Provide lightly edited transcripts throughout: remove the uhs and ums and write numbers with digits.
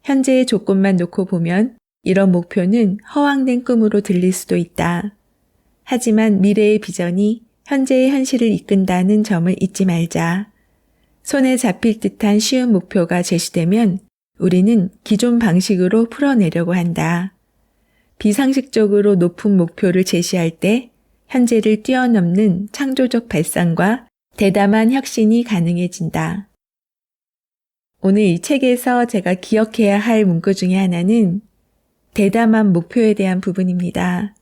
현재의 조건만 놓고 보면 이런 목표는 허황된 꿈으로 들릴 수도 있다. 하지만 미래의 비전이 현재의 현실을 이끈다는 점을 잊지 말자. 손에 잡힐 듯한 쉬운 목표가 제시되면 우리는 기존 방식으로 풀어내려고 한다. 비상식적으로 높은 목표를 제시할 때 현재를 뛰어넘는 창조적 발상과 대담한 혁신이 가능해진다. 오늘 이 책에서 제가 기억해야 할 문구 중에 하나는 대담한 목표에 대한 부분입니다.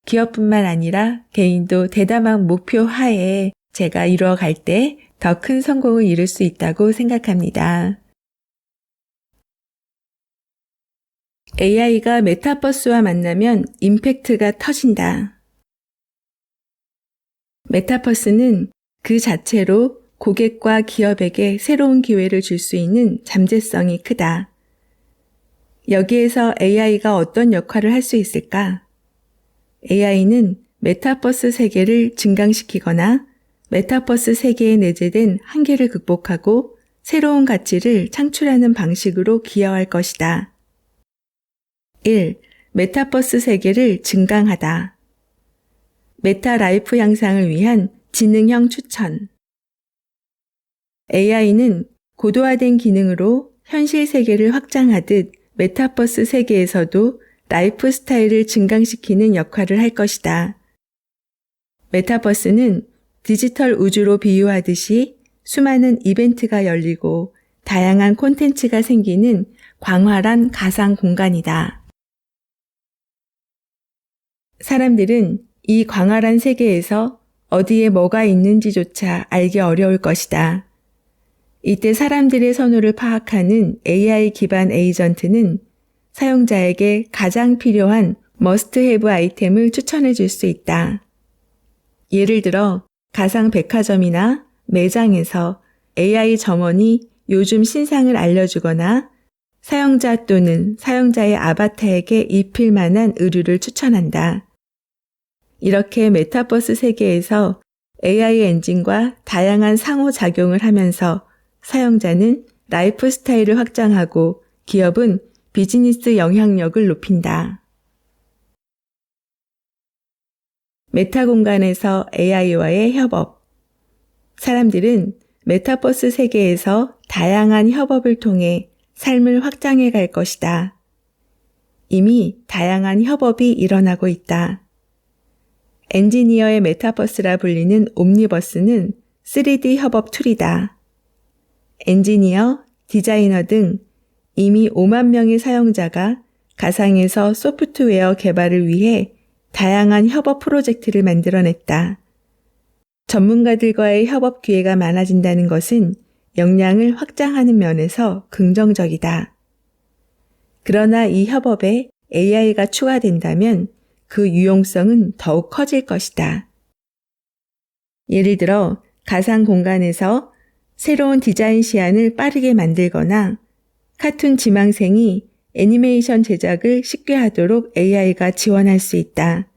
기업뿐만 아니라 개인도 대담한 목표 하에 제가 이루어갈 때 더 큰 성공을 이룰 수 있다고 생각합니다. AI가 메타버스와 만나면 임팩트가 터진다. 메타버스는 그 자체로 고객과 기업에게 새로운 기회를 줄 수 있는 잠재성이 크다. 여기에서 AI가 어떤 역할을 할 수 있을까? AI는 메타버스 세계를 증강시키거나 메타버스 세계에 내재된 한계를 극복하고 새로운 가치를 창출하는 방식으로 기여할 것이다. 1. 메타버스 세계를 증강하다. 메타 라이프 향상을 위한 지능형 추천. AI는 고도화된 기능으로 현실 세계를 확장하듯 메타버스 세계에서도 라이프 스타일을 증강시키는 역할을 할 것이다. 메타버스는 디지털 우주로 비유하듯이 수많은 이벤트가 열리고 다양한 콘텐츠가 생기는 광활한 가상 공간이다. 사람들은 이 광활한 세계에서 어디에 뭐가 있는지조차 알기 어려울 것이다. 이때 사람들의 선호를 파악하는 AI 기반 에이전트는 사용자에게 가장 필요한 머스트 해브 아이템을 추천해 줄 수 있다. 예를 들어 가상 백화점이나 매장에서 AI 점원이 요즘 신상을 알려주거나 사용자 또는 사용자의 아바타에게 입힐 만한 의류를 추천한다. 이렇게 메타버스 세계에서 AI 엔진과 다양한 상호작용을 하면서 사용자는 라이프 스타일을 확장하고 기업은 비즈니스 영향력을 높인다. 메타 공간에서 AI와의 협업. 사람들은 메타버스 세계에서 다양한 협업을 통해 삶을 확장해 갈 것이다. 이미 다양한 협업이 일어나고 있다. 엔지니어의 메타버스라 불리는 옴니버스는 3D 협업 툴이다. 엔지니어, 디자이너 등 이미 5만 명의 사용자가 가상에서 소프트웨어 개발을 위해 다양한 협업 프로젝트를 만들어냈다. 전문가들과의 협업 기회가 많아진다는 것은 역량을 확장하는 면에서 긍정적이다. 그러나 이 협업에 AI가 추가된다면 그 유용성은 더욱 커질 것이다. 예를 들어 가상 공간에서 새로운 디자인 시안을 빠르게 만들거나 카툰 지망생이 애니메이션 제작을 쉽게 하도록 AI가 지원할 수 있다.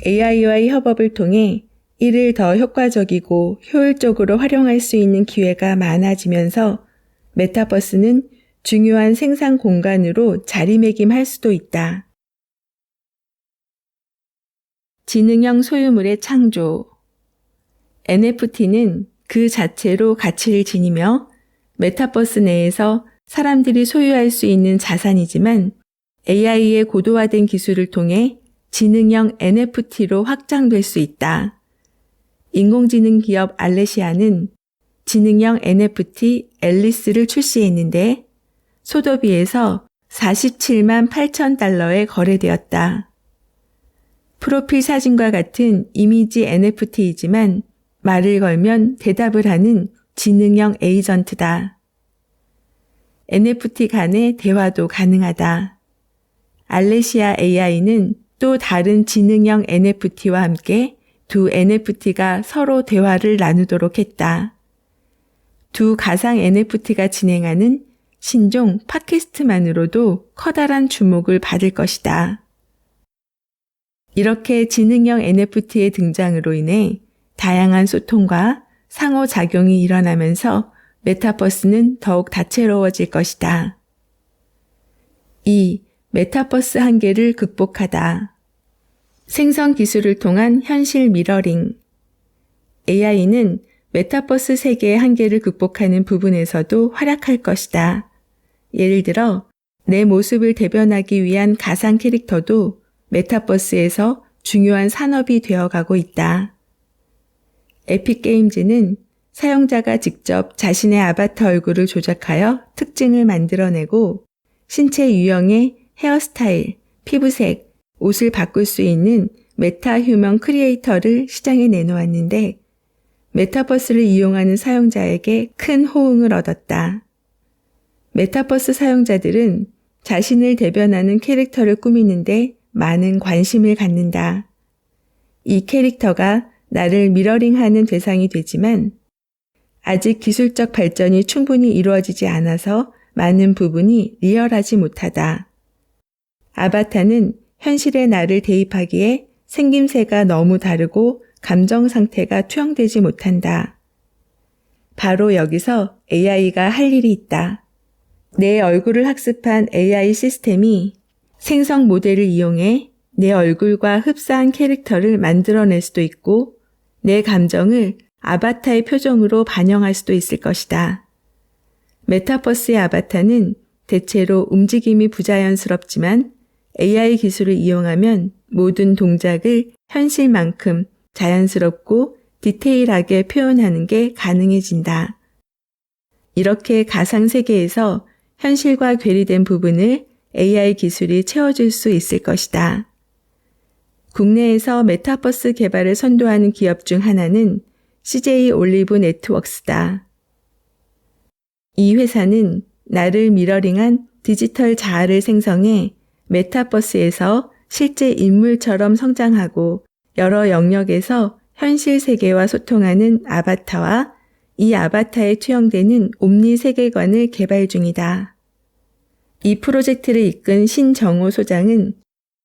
AI와의 협업을 통해 이를 더 효과적이고 효율적으로 활용할 수 있는 기회가 많아지면서 메타버스는 중요한 생산 공간으로 자리매김할 수도 있다. 지능형 소유물의 창조. NFT는 그 자체로 가치를 지니며 메타버스 내에서 사람들이 소유할 수 있는 자산이지만 AI의 고도화된 기술을 통해 지능형 NFT로 확장될 수 있다. 인공지능 기업 알레시아는 지능형 NFT 앨리스를 출시했는데 소더비에서 47만 8천 달러에 거래되었다. 프로필 사진과 같은 이미지 NFT이지만 말을 걸면 대답을 하는 지능형 에이전트다. NFT 간의 대화도 가능하다. 알레시아 AI는 또 다른 지능형 NFT와 함께 두 NFT가 서로 대화를 나누도록 했다. 두 가상 NFT가 진행하는 신종 팟캐스트만으로도 커다란 주목을 받을 것이다. 이렇게 지능형 NFT의 등장으로 인해 다양한 소통과 상호작용이 일어나면서 메타버스는 더욱 다채로워질 것이다. 2. 메타버스 한계를 극복하다. 생성 기술을 통한 현실 미러링. AI는 메타버스 세계의 한계를 극복하는 부분에서도 활약할 것이다. 예를 들어 내 모습을 대변하기 위한 가상 캐릭터도 메타버스에서 중요한 산업이 되어가고 있다. 에픽게임즈는 사용자가 직접 자신의 아바타 얼굴을 조작하여 특징을 만들어내고 신체 유형의 헤어스타일, 피부색, 옷을 바꿀 수 있는 메타 휴먼 크리에이터를 시장에 내놓았는데 메타버스를 이용하는 사용자에게 큰 호응을 얻었다. 메타버스 사용자들은 자신을 대변하는 캐릭터를 꾸미는데 많은 관심을 갖는다. 이 캐릭터가 나를 미러링하는 대상이 되지만 아직 기술적 발전이 충분히 이루어지지 않아서 많은 부분이 리얼하지 못하다. 아바타는 현실의 나를 대입하기에 생김새가 너무 다르고 감정 상태가 투영되지 못한다. 바로 여기서 AI가 할 일이 있다. 내 얼굴을 학습한 AI 시스템이 생성 모델을 이용해 내 얼굴과 흡사한 캐릭터를 만들어낼 수도 있고 내 감정을 아바타의 표정으로 반영할 수도 있을 것이다. 메타버스의 아바타는 대체로 움직임이 부자연스럽지만 AI 기술을 이용하면 모든 동작을 현실만큼 자연스럽고 디테일하게 표현하는 게 가능해진다. 이렇게 가상세계에서 현실과 괴리된 부분을 AI 기술이 채워줄 수 있을 것이다. 국내에서 메타버스 개발을 선도하는 기업 중 하나는 CJ 올리브 네트워크스다. 이 회사는 나를 미러링한 디지털 자아를 생성해 메타버스에서 실제 인물처럼 성장하고 여러 영역에서 현실 세계와 소통하는 아바타와 이 아바타에 투영되는 옴니 세계관을 개발 중이다. 이 프로젝트를 이끈 신정호 소장은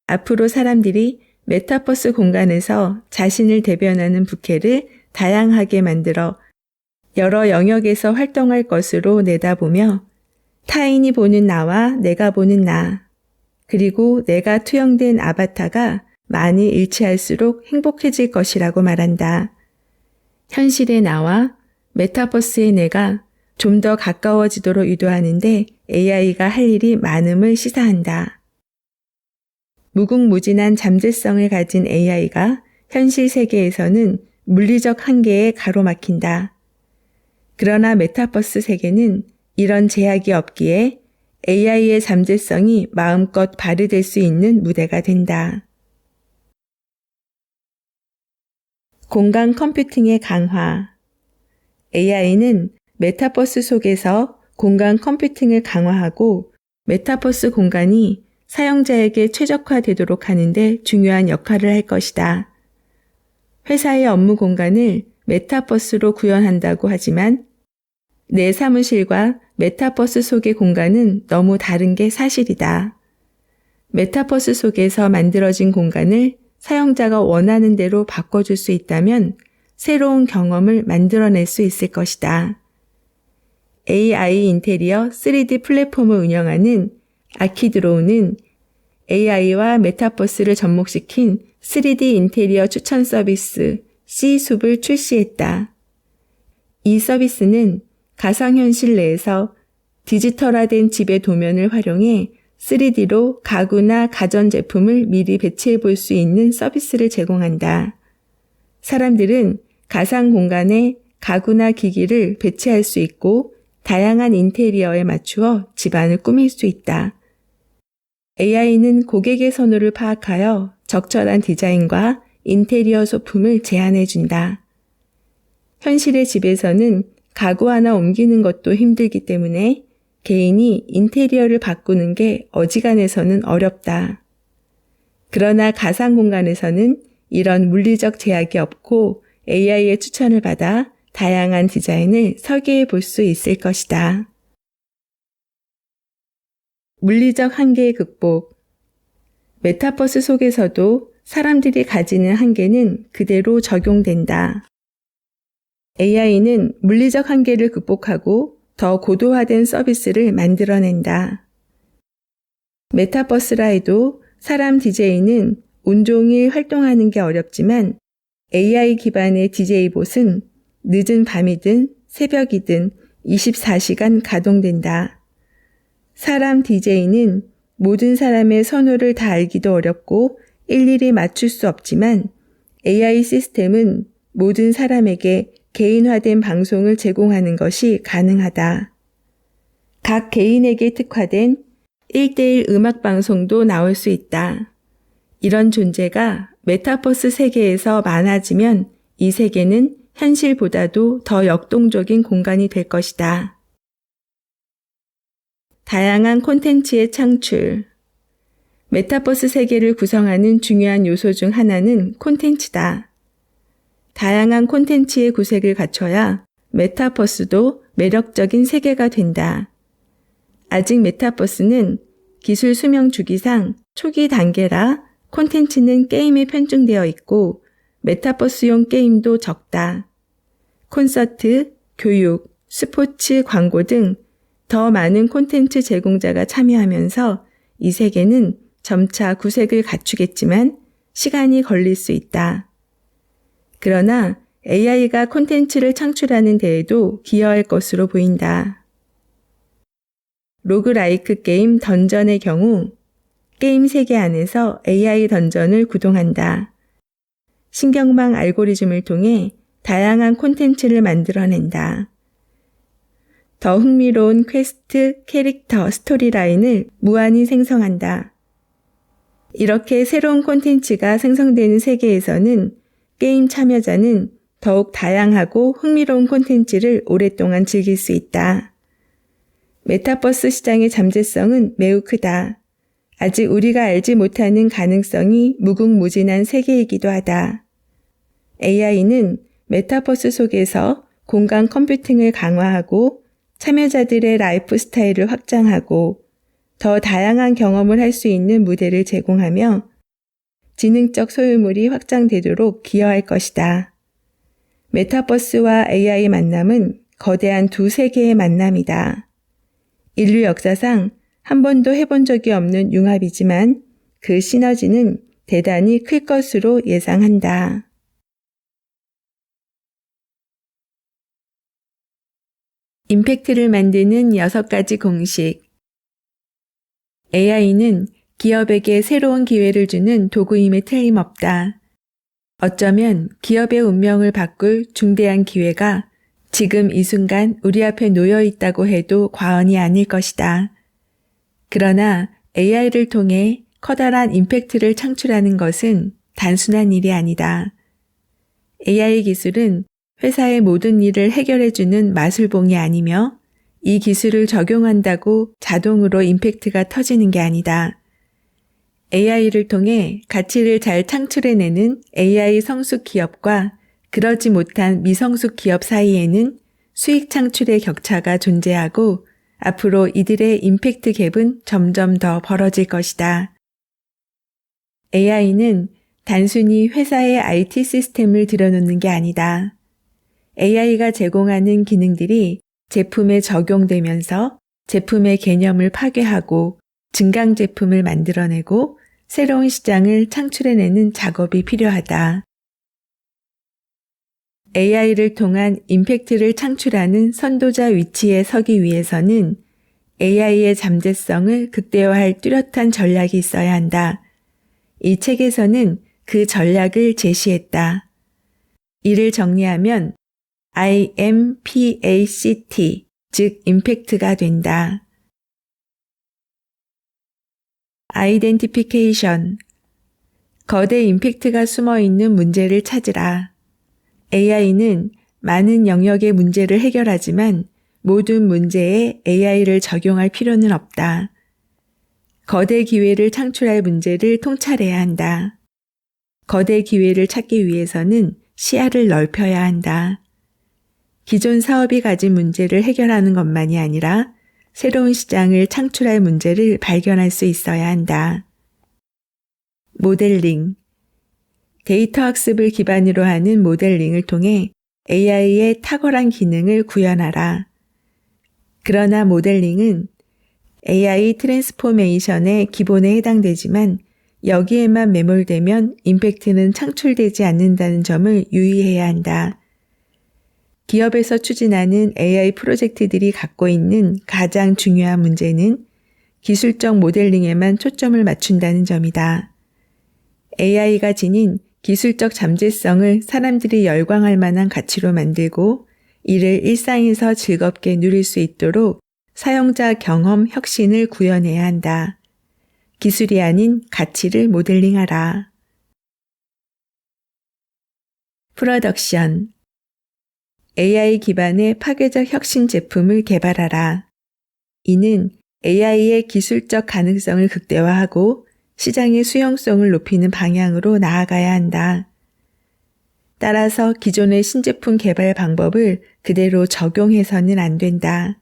앞으로 사람들이 메타버스 공간에서 자신을 대변하는 부캐를 다양하게 만들어 여러 영역에서 활동할 것으로 내다보며 타인이 보는 나와 내가 보는 나, 그리고 내가 투영된 아바타가 많이 일치할수록 행복해질 것이라고 말한다. 현실의 나와 메타버스의 내가 좀 더 가까워지도록 유도하는데 AI가 할 일이 많음을 시사한다. 무궁무진한 잠재성을 가진 AI가 현실 세계에서는 물리적 한계에 가로막힌다. 그러나 메타버스 세계는 이런 제약이 없기에 AI의 잠재성이 마음껏 발휘될 수 있는 무대가 된다. 공간 컴퓨팅의 강화. AI는 메타버스 속에서 공간 컴퓨팅을 강화하고 메타버스 공간이 사용자에게 최적화되도록 하는데 중요한 역할을 할 것이다. 회사의 업무 공간을 메타버스로 구현한다고 하지만 내 사무실과 메타버스 속의 공간은 너무 다른 게 사실이다. 메타버스 속에서 만들어진 공간을 사용자가 원하는 대로 바꿔줄 수 있다면 새로운 경험을 만들어낼 수 있을 것이다. AI 인테리어 3D 플랫폼을 운영하는 아키드로우는 AI와 메타버스를 접목시킨 3D 인테리어 추천 서비스 C숲을 출시했다. 이 서비스는 가상현실 내에서 디지털화된 집의 도면을 활용해 3D로 가구나 가전제품을 미리 배치해 볼 수 있는 서비스를 제공한다. 사람들은 가상 공간에 가구나 기기를 배치할 수 있고 다양한 인테리어에 맞추어 집안을 꾸밀 수 있다. AI는 고객의 선호를 파악하여 적절한 디자인과 인테리어 소품을 제안해 준다. 현실의 집에서는 가구 하나 옮기는 것도 힘들기 때문에 개인이 인테리어를 바꾸는 게 어지간해서는 어렵다. 그러나 가상 공간에서는 이런 물리적 제약이 없고 AI의 추천을 받아 다양한 디자인을 설계해 볼 수 있을 것이다. 물리적 한계의 극복. 메타버스 속에서도 사람들이 가지는 한계는 그대로 적용된다. AI는 물리적 한계를 극복하고 더 고도화된 서비스를 만들어낸다. 메타버스라 해도 사람 DJ는 온종일 활동하는 게 어렵지만 AI 기반의 DJ봇은 늦은 밤이든 새벽이든 24시간 가동된다. 사람 DJ는 모든 사람의 선호를 다 알기도 어렵고 일일이 맞출 수 없지만 AI 시스템은 모든 사람에게 개인화된 방송을 제공하는 것이 가능하다. 각 개인에게 특화된 1:1 음악 방송도 나올 수 있다. 이런 존재가 메타버스 세계에서 많아지면 이 세계는 현실보다도 더 역동적인 공간이 될 것이다. 다양한 콘텐츠의 창출. 메타버스 세계를 구성하는 중요한 요소 중 하나는 콘텐츠다. 다양한 콘텐츠의 구색을 갖춰야 메타버스도 매력적인 세계가 된다. 아직 메타버스는 기술 수명 주기상 초기 단계라 콘텐츠는 게임에 편중되어 있고 메타버스용 게임도 적다. 콘서트, 교육, 스포츠, 광고 등 더 많은 콘텐츠 제공자가 참여하면서 이 세계는 점차 구색을 갖추겠지만 시간이 걸릴 수 있다. 그러나 AI가 콘텐츠를 창출하는 데에도 기여할 것으로 보인다. 로그라이크 게임 던전의 경우 게임 세계 안에서 AI 던전을 구동한다. 신경망 알고리즘을 통해 다양한 콘텐츠를 만들어낸다. 더 흥미로운 퀘스트, 캐릭터, 스토리라인을 무한히 생성한다. 이렇게 새로운 콘텐츠가 생성되는 세계에서는 게임 참여자는 더욱 다양하고 흥미로운 콘텐츠를 오랫동안 즐길 수 있다. 메타버스 시장의 잠재성은 매우 크다. 아직 우리가 알지 못하는 가능성이 무궁무진한 세계이기도 하다. AI는 메타버스 속에서 공간 컴퓨팅을 강화하고 참여자들의 라이프 스타일을 확장하고 더 다양한 경험을 할 수 있는 무대를 제공하며 지능적 소유물이 확장되도록 기여할 것이다. 메타버스와 AI 만남은 거대한 두 세계의 만남이다. 인류 역사상 한 번도 해본 적이 없는 융합이지만 그 시너지는 대단히 클 것으로 예상한다. 임팩트를 만드는 6가지 공식. AI는 기업에게 새로운 기회를 주는 도구임에 틀림없다. 어쩌면 기업의 운명을 바꿀 중대한 기회가 지금 이 순간 우리 앞에 놓여 있다고 해도 과언이 아닐 것이다. 그러나 AI를 통해 커다란 임팩트를 창출하는 것은 단순한 일이 아니다. AI 기술은 회사의 모든 일을 해결해주는 마술봉이 아니며 이 기술을 적용한다고 자동으로 임팩트가 터지는 게 아니다. AI를 통해 가치를 잘 창출해내는 AI 성숙 기업과 그러지 못한 미성숙 기업 사이에는 수익 창출의 격차가 존재하고 앞으로 이들의 임팩트 갭은 점점 더 벌어질 것이다. AI는 단순히 회사의 IT 시스템을 들여놓는 게 아니다. AI가 제공하는 기능들이 제품에 적용되면서 제품의 개념을 파괴하고 증강 제품을 만들어내고 새로운 시장을 창출해내는 작업이 필요하다. AI를 통한 임팩트를 창출하는 선도자 위치에 서기 위해서는 AI의 잠재성을 극대화할 뚜렷한 전략이 있어야 한다. 이 책에서는 그 전략을 제시했다. 이를 정리하면 IMPACT, 즉 임팩트가 된다. 아이덴티피케이션, 거대 임팩트가 숨어있는 문제를 찾으라. AI는 많은 영역의 문제를 해결하지만 모든 문제에 AI를 적용할 필요는 없다. 거대 기회를 창출할 문제를 통찰해야 한다. 거대 기회를 찾기 위해서는 시야를 넓혀야 한다. 기존 사업이 가진 문제를 해결하는 것만이 아니라 새로운 시장을 창출할 문제를 발견할 수 있어야 한다. 모델링. 데이터 학습을 기반으로 하는 모델링을 통해 AI의 탁월한 기능을 구현하라. 그러나 모델링은 AI 트랜스포메이션의 기본에 해당되지만 여기에만 매몰되면 임팩트는 창출되지 않는다는 점을 유의해야 한다. 기업에서 추진하는 AI 프로젝트들이 갖고 있는 가장 중요한 문제는 기술적 모델링에만 초점을 맞춘다는 점이다. AI가 지닌 기술적 잠재성을 사람들이 열광할 만한 가치로 만들고 이를 일상에서 즐겁게 누릴 수 있도록 사용자 경험 혁신을 구현해야 한다. 기술이 아닌 가치를 모델링하라. 프로덕션. AI 기반의 파괴적 혁신 제품을 개발하라. 이는 AI의 기술적 가능성을 극대화하고 시장의 수용성을 높이는 방향으로 나아가야 한다. 따라서 기존의 신제품 개발 방법을 그대로 적용해서는 안 된다.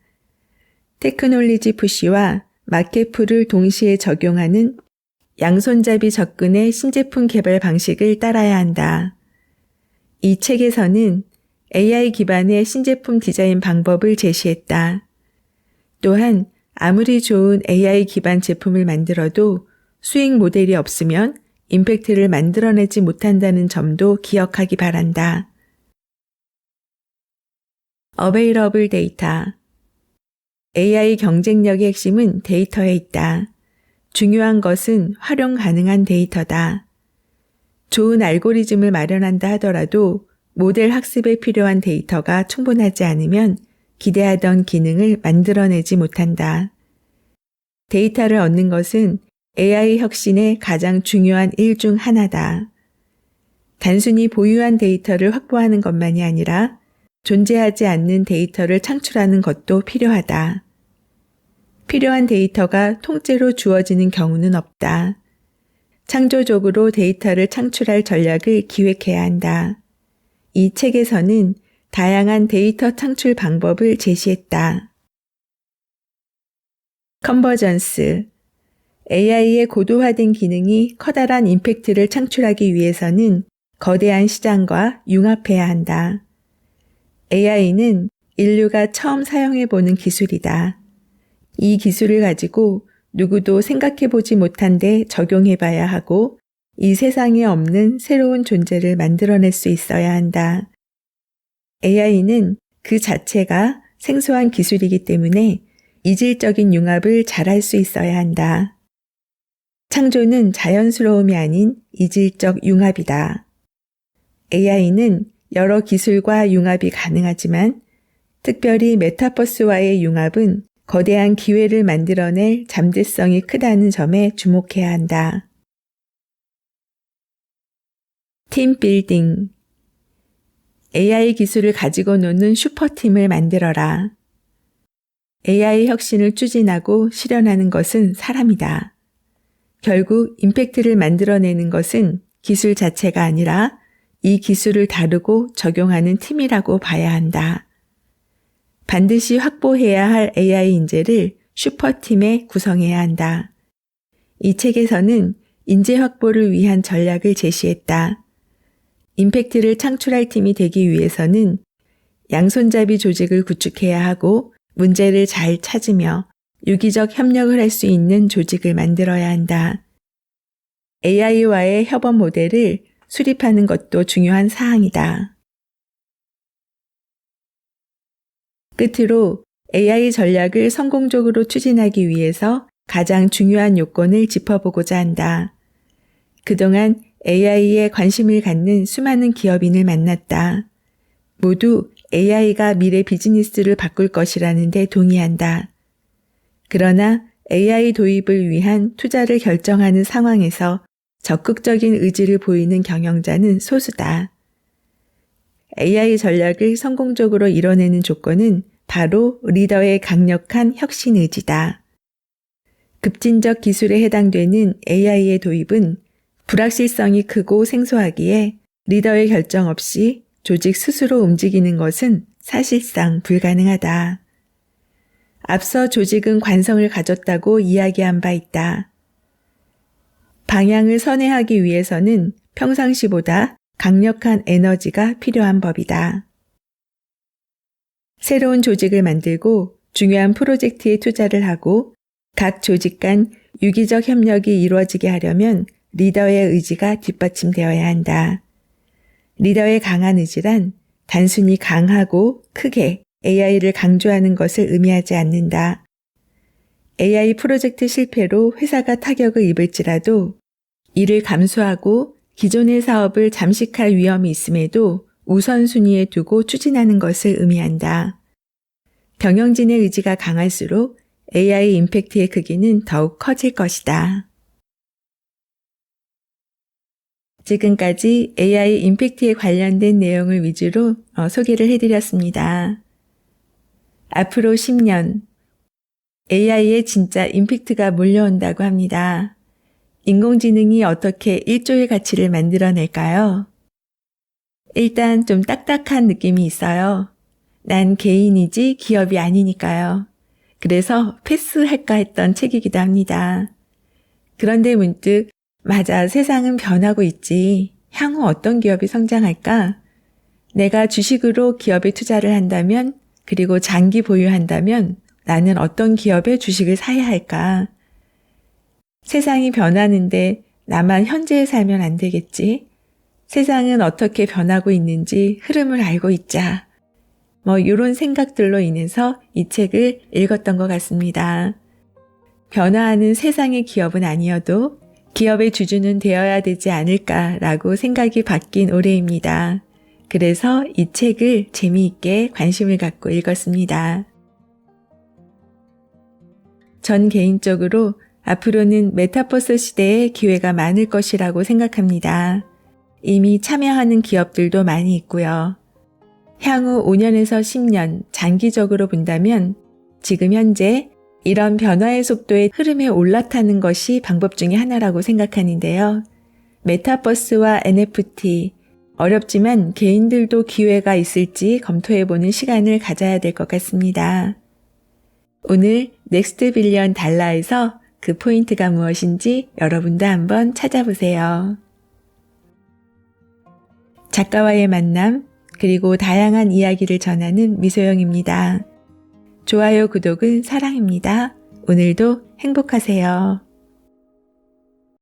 테크놀로지 푸시와 마켓풀을 동시에 적용하는 양손잡이 접근의 신제품 개발 방식을 따라야 한다. 이 책에서는 AI 기반의 신제품 디자인 방법을 제시했다. 또한 아무리 좋은 AI 기반 제품을 만들어도 수익 모델이 없으면 임팩트를 만들어내지 못한다는 점도 기억하기 바란다. Available Data. AI 경쟁력의 핵심은 데이터에 있다. 중요한 것은 활용 가능한 데이터다. 좋은 알고리즘을 마련한다 하더라도 모델 학습에 필요한 데이터가 충분하지 않으면 기대하던 기능을 만들어내지 못한다. 데이터를 얻는 것은 AI 혁신의 가장 중요한 일 중 하나다. 단순히 보유한 데이터를 확보하는 것만이 아니라 존재하지 않는 데이터를 창출하는 것도 필요하다. 필요한 데이터가 통째로 주어지는 경우는 없다. 창조적으로 데이터를 창출할 전략을 기획해야 한다. 이 책에서는 다양한 데이터 창출 방법을 제시했다. 컨버전스. AI의 고도화된 기능이 커다란 임팩트를 창출하기 위해서는 거대한 시장과 융합해야 한다. AI는 인류가 처음 사용해보는 기술이다. 이 기술을 가지고 누구도 생각해보지 못한 데 적용해봐야 하고 이 세상에 없는 새로운 존재를 만들어낼 수 있어야 한다. AI는 그 자체가 생소한 기술이기 때문에 이질적인 융합을 잘할 수 있어야 한다. 창조는 자연스러움이 아닌 이질적 융합이다. AI는 여러 기술과 융합이 가능하지만 특별히 메타버스와의 융합은 거대한 기회를 만들어낼 잠재성이 크다는 점에 주목해야 한다. 팀 빌딩. AI 기술을 가지고 노는 슈퍼팀을 만들어라. AI 혁신을 추진하고 실현하는 것은 사람이다. 결국 임팩트를 만들어내는 것은 기술 자체가 아니라 이 기술을 다루고 적용하는 팀이라고 봐야 한다. 반드시 확보해야 할 AI 인재를 슈퍼팀에 구성해야 한다. 이 책에서는 인재 확보를 위한 전략을 제시했다. 임팩트를 창출할 팀이 되기 위해서는 양손잡이 조직을 구축해야 하고 문제를 잘 찾으며 유기적 협력을 할 수 있는 조직을 만들어야 한다. AI와의 협업 모델을 수립하는 것도 중요한 사항이다. 끝으로 AI 전략을 성공적으로 추진하기 위해서 가장 중요한 요건을 짚어보고자 한다. 그동안 AI에 관심을 갖는 수많은 기업인을 만났다. 모두 AI가 미래 비즈니스를 바꿀 것이라는 데 동의한다. 그러나 AI 도입을 위한 투자를 결정하는 상황에서 적극적인 의지를 보이는 경영자는 소수다. AI 전략을 성공적으로 이뤄내는 조건은 바로 리더의 강력한 혁신 의지다. 급진적 기술에 해당되는 AI의 도입은 불확실성이 크고 생소하기에 리더의 결정 없이 조직 스스로 움직이는 것은 사실상 불가능하다. 앞서 조직은 관성을 가졌다고 이야기한 바 있다. 방향을 선회하기 위해서는 평상시보다 강력한 에너지가 필요한 법이다. 새로운 조직을 만들고 중요한 프로젝트에 투자를 하고 각 조직 간 유기적 협력이 이루어지게 하려면 리더의 의지가 뒷받침되어야 한다. 리더의 강한 의지란 단순히 강하고 크게 AI를 강조하는 것을 의미하지 않는다. AI 프로젝트 실패로 회사가 타격을 입을지라도 이를 감수하고 기존의 사업을 잠식할 위험이 있음에도 우선순위에 두고 추진하는 것을 의미한다. 경영진의 의지가 강할수록 AI 임팩트의 크기는 더욱 커질 것이다. 지금까지 AI 임팩트에 관련된 내용을 위주로 소개를 해드렸습니다. 앞으로 10년, AI의 진짜 임팩트가 몰려온다고 합니다. 인공지능이 어떻게 1조의 가치를 만들어낼까요? 일단 좀 딱딱한 느낌이 있어요. 난 개인이지 기업이 아니니까요. 그래서 패스할까 했던 책이기도 합니다. 그런데 문득 맞아, 세상은 변하고 있지. 향후 어떤 기업이 성장할까? 내가 주식으로 기업에 투자를 한다면, 그리고 장기 보유한다면 나는 어떤 기업의 주식을 사야 할까? 세상이 변하는데 나만 현재에 살면 안 되겠지? 세상은 어떻게 변하고 있는지 흐름을 알고 있자. 이런 생각들로 인해서 이 책을 읽었던 것 같습니다. 변화하는 세상의 기업은 아니어도 기업의 주주는 되어야 되지 않을까라고 생각이 바뀐 올해입니다. 그래서 이 책을 재미있게 관심을 갖고 읽었습니다. 전 개인적으로 앞으로는 메타버스 시대에 기회가 많을 것이라고 생각합니다. 이미 참여하는 기업들도 많이 있고요. 향후 5년에서 10년 장기적으로 본다면 지금 현재 이런 변화의 속도에 흐름에 올라타는 것이 방법 중에 하나라고 생각하는데요. 메타버스와 NFT, 어렵지만 개인들도 기회가 있을지 검토해보는 시간을 가져야 될 것 같습니다. 오늘 넥스트 빌리언 달러에서 그 포인트가 무엇인지 여러분도 한번 찾아보세요. 작가와의 만남, 그리고 다양한 이야기를 전하는 미소영입니다. 좋아요, 구독은 사랑입니다. 오늘도 행복하세요.